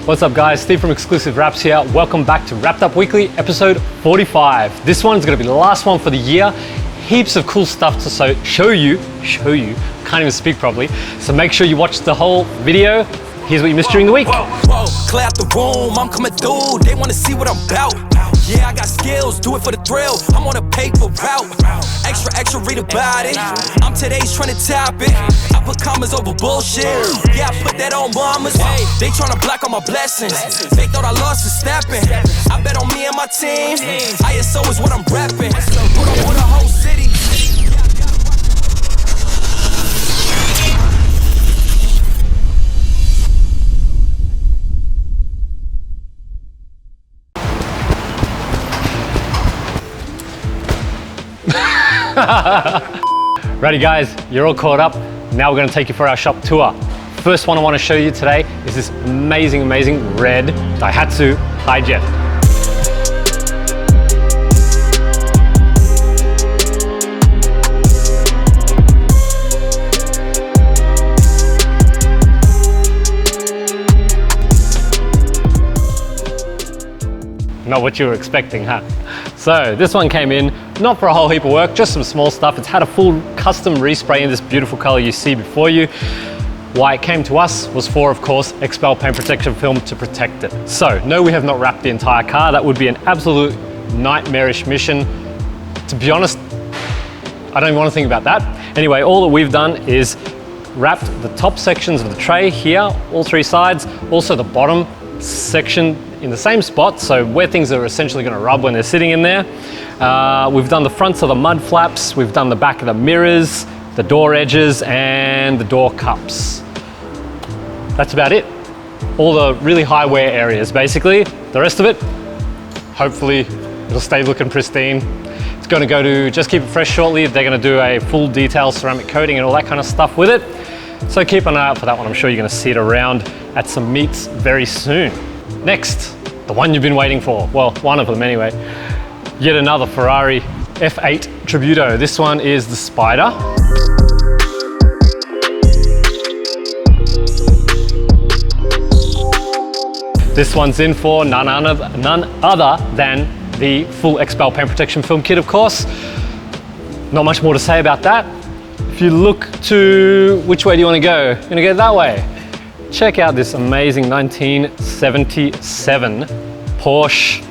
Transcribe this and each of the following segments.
What's up guys, Steve from Exclusive Wraps here. Welcome back to Wrapped Up Weekly, episode 45. This one's gonna be the last one for the year. Heaps of cool stuff to show you, can't even speak properly. So make sure you watch the whole video. Here's what you missed during the week. Whoa, clear out the room, I'm coming through, they wanna see what I'm about. Yeah, I got skills, do it for the thrill, I'm on a paper route. Extra, read about it, I'm today's trying to top it. I put commas over bullshit, yeah, I put that on mamas. They tryna block all my blessings, they thought I lost for stepping. I bet on me and my team, ISO is what I'm repping. Put on the whole city. Ready guys, you're all caught up. Now we're gonna take you for our shop tour. First one I wanna show you today is this amazing red Daihatsu Hi-Jet. Not what you were expecting, huh? So this one came in, not for a whole heap of work, just some small stuff. It's had a full custom respray in this beautiful color you see before you. Why it came to us was for, of course, XPEL paint protection film to protect it. So, no, we have not wrapped the entire car. That would be an absolute nightmarish mission. To be honest, I don't even want to think about that. Anyway, all that we've done is wrapped the top sections of the tray here, all three sides, also the bottom section in the same spot, so where things are essentially going to rub when they're sitting in there. We've done the fronts of the mud flaps, we've done the back of the mirrors, the door edges, and the door cups. That's about it. All the really high wear areas, basically. The rest of it, hopefully, it'll stay looking pristine. It's going to go to Just Keep It Fresh shortly. They're going to do a full detail ceramic coating and all that kind of stuff with it. So keep an eye out for that one. I'm sure you're going to see it around at some meets very soon. Next, the one you've been waiting for. Well, one of them anyway. Yet another Ferrari F8 Tributo. This one is the Spider. This one's in for none other than the full XPEL paint protection film kit, of course. Not much more to say about that. If you look to, which way do you want to go? You're going to go that way. Check out this amazing 1977 Porsche.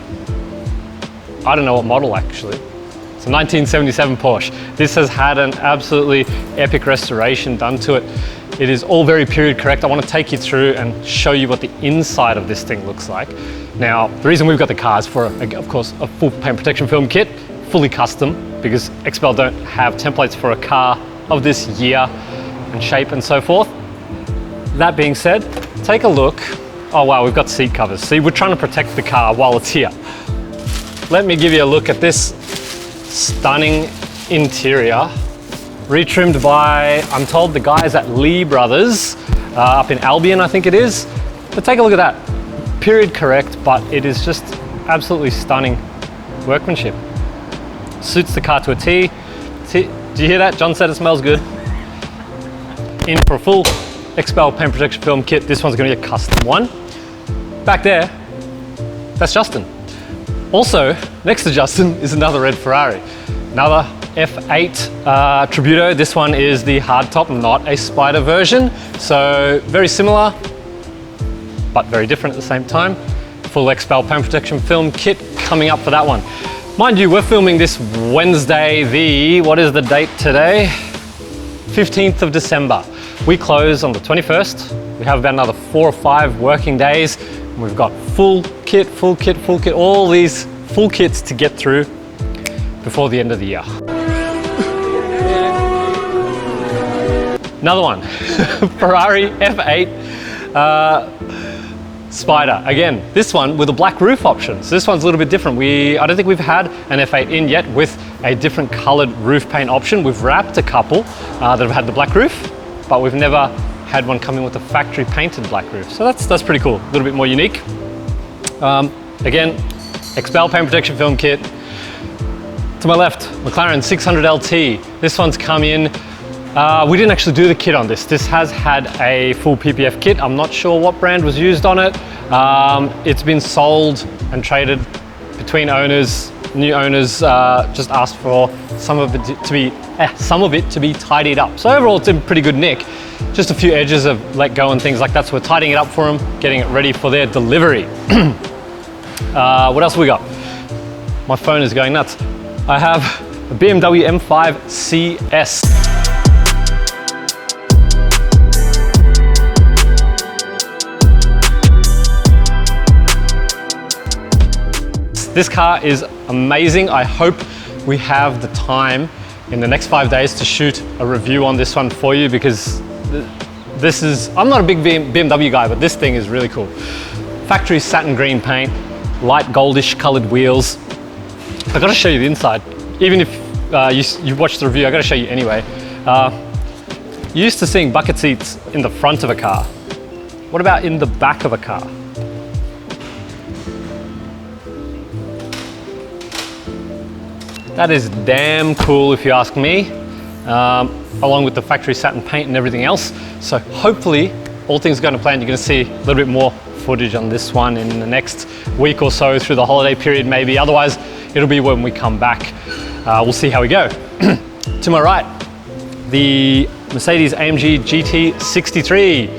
I don't know what model actually. It's a 1977 Porsche. This has had an absolutely epic restoration done to it. It is all very period correct. I want to take you through and show you what the inside of this thing looks like. Now, the reason we've got the car is for, of course, a full paint protection film kit, fully custom, because XPEL don't have templates for a car of this year and shape and so forth. That being said, take a look. Oh wow, we've got seat covers. See, we're trying to protect the car while it's here. Let me give you a look at this stunning interior. Retrimmed by, I'm told, the guys at Lee Brothers, up in Albion, I think it is. But take a look at that. Period correct, but it is just absolutely stunning workmanship. Suits the car to a T. Do you hear that? John said it smells good. In for a full XPEL paint protection film kit. This one's going to be a custom one. Back there, that's Justin. Also, next to Justin is another red Ferrari. Another F8 Tributo. This one is the hardtop, not a Spider version. So very similar, but very different at the same time. Full XPEL paint protection film kit coming up for that one. Mind you, we're filming this Wednesday, what is the date today? 15th of December. We close on the 21st. We have about another 4 or 5 working days. We've got full kit, all these full kits to get through before the end of the year. Another one, Ferrari F8 Spider. Again, this one with a black roof option. So this one's a little bit different. I don't think we've had an F8 in yet with a different colored roof paint option. We've wrapped a couple that have had the black roof, but we've never had one come in with a factory painted black roof. So that's pretty cool, a little bit more unique. Again, XPEL paint protection film kit. To my left, McLaren 600 LT. This one's come in We didn't actually do the kit on this. This has had a full PPF kit. I'm not sure what brand was used on it. It's been sold and traded between owners. New owners just asked for some of it to be tidied up. So overall, it's in pretty good nick. Just a few edges have let go and things like that. So we're tidying it up for them, getting it ready for their delivery. What else we got? My phone is going nuts. I have a BMW M5 CS. This car is amazing. I hope we have the time in the next 5 days to shoot a review on this one for you, because this is, I'm not a big BMW guy, but this thing is really cool. Factory satin green paint, light goldish colored wheels. I gotta show you the inside. Even if you watched the review, I gotta show you anyway. You're used to seeing bucket seats in the front of a car. What about in the back of a car? That is damn cool if you ask me, along with the factory satin paint and everything else. So hopefully, all things going to plan, you're going to see a little bit more footage on this one in the next week or so through the holiday period maybe. Otherwise, it'll be when we come back. We'll see how we go. To my right, the Mercedes-AMG GT63.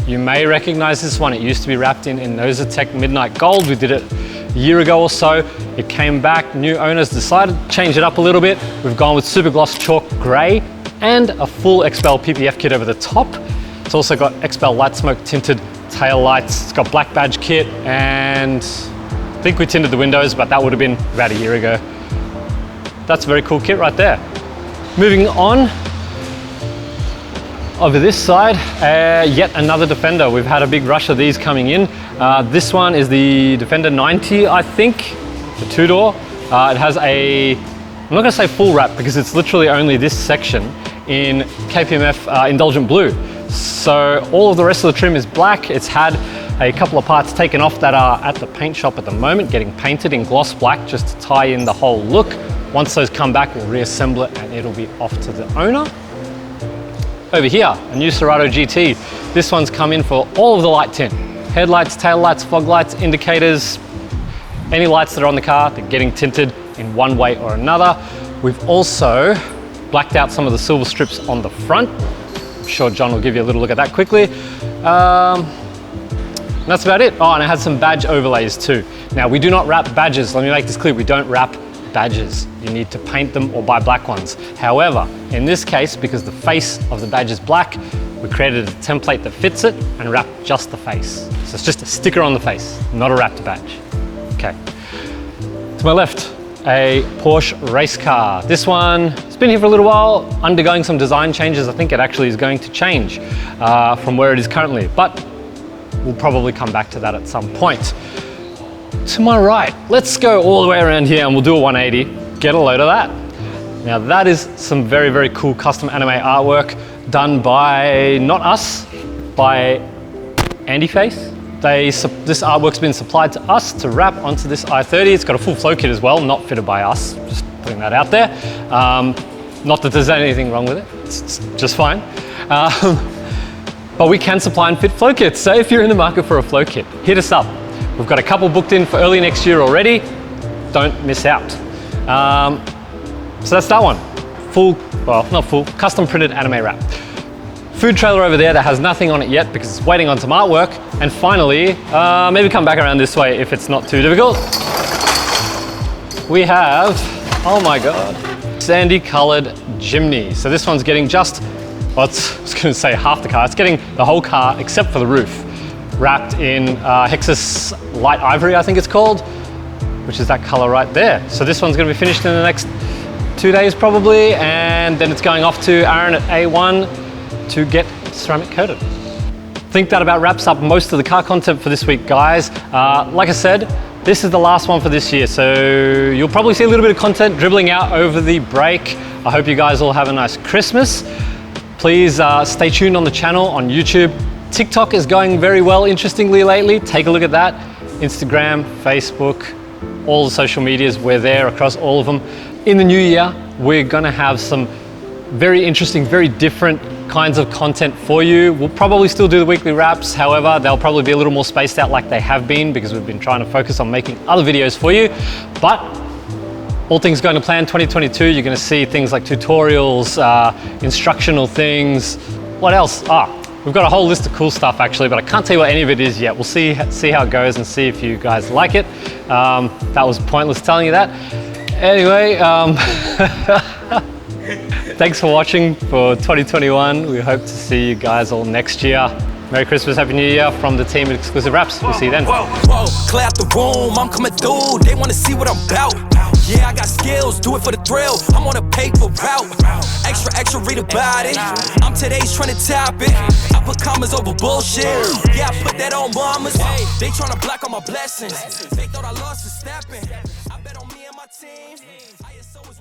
You may recognize this one. It used to be wrapped in Nosotec Midnight Gold. We did it a year ago or so. It came back, new owners decided to change it up a little bit. We've gone with super gloss chalk gray and a full XPEL PPF kit over the top. It's also got XPEL light smoke tinted tail lights. It's got black badge kit, and I think we tinted the windows, but that would have been about a year ago. That's a very cool kit right there. Moving on, over this side, yet another Defender. We've had a big rush of these coming in. This one is the Defender 90, I think, the two-door. It has a, I'm not gonna say full wrap because it's literally only this section in KPMF Indulgent Blue. So all of the rest of the trim is black. It's had a couple of parts taken off that are at the paint shop at the moment, getting painted in gloss black just to tie in the whole look. Once those come back, we'll reassemble it and it'll be off to the owner. Over here, a new Cerato GT. This one's come in for all of the light tint. Headlights, tail lights, fog lights, indicators, any lights that are on the car, they're getting tinted in one way or another. We've also blacked out some of the silver strips on the front. I'm sure John will give you a little look at that quickly. That's about it. Oh, and it has some badge overlays too. Now, we do not wrap badges. Let me make this clear, we don't wrap badges. You need to paint them or buy black ones. However, in this case, because the face of the badge is black, we created a template that fits it and wrapped just the face. So it's just a sticker on the face, not a wrapped badge. Okay. To my left, a Porsche race car. This one, it's been here for a little while, undergoing some design changes. I think it actually is going to change from where it is currently, but we'll probably come back to that at some point. To my right, let's go all the way around here and we'll do a 180, get a load of that. Now that is some very, very cool custom anime artwork done by, not us, by Andy Face. This artwork's been supplied to us to wrap onto this i30. It's got a full flow kit as well, not fitted by us, just putting that out there. Not that there's anything wrong with it, it's just fine. But we can supply and fit flow kits, so if you're in the market for a flow kit, hit us up. We've got a couple booked in for early next year already. Don't miss out. So that's that one. Full, well, not full, custom printed anime wrap. Food trailer over there that has nothing on it yet because it's waiting on some artwork. And finally, maybe come back around this way if it's not too difficult. We have, oh my God, sandy colored Jimny. So this one's getting just, well, I was gonna say half the car. It's getting the whole car except for the roof, wrapped in Hexus Light Ivory, I think it's called, which is that color right there. So this one's gonna be finished in the next 2 days probably, and then it's going off to Aaron at A1 to get ceramic coated. I think that about wraps up most of the car content for this week, guys. Like I said, this is the last one for this year, so you'll probably see a little bit of content dribbling out over the break. I hope you guys all have a nice Christmas. Please stay tuned on the channel on YouTube. TikTok is going very well, interestingly, lately. Take a look at that. Instagram, Facebook, all the social medias, we're there across all of them. In the new year, we're gonna have some very interesting, very different kinds of content for you. We'll probably still do the weekly wraps. However, they'll probably be a little more spaced out like they have been because we've been trying to focus on making other videos for you. But all things going to plan 2022, you're gonna see things like tutorials, instructional things. What else? We've got a whole list of cool stuff actually, but I can't tell you what any of it is yet. We'll see how it goes and see if you guys like it. That was pointless telling you that. Anyway, thanks for watching for 2021. We hope to see you guys all next year. Merry Christmas, Happy New Year from the team at Exclusive Wraps. We'll see you then. Whoa, clear out the room, I'm coming through. They wanna see what I'm about. Yeah, I got skills, do it for the thrill. I'm on a paper route. Extra, read about it. I'm today's trying to top it. I put commas over bullshit. Yeah, I put that on mamas. They tryna block all my blessings. They thought I lost for snapping. I bet on me and my team.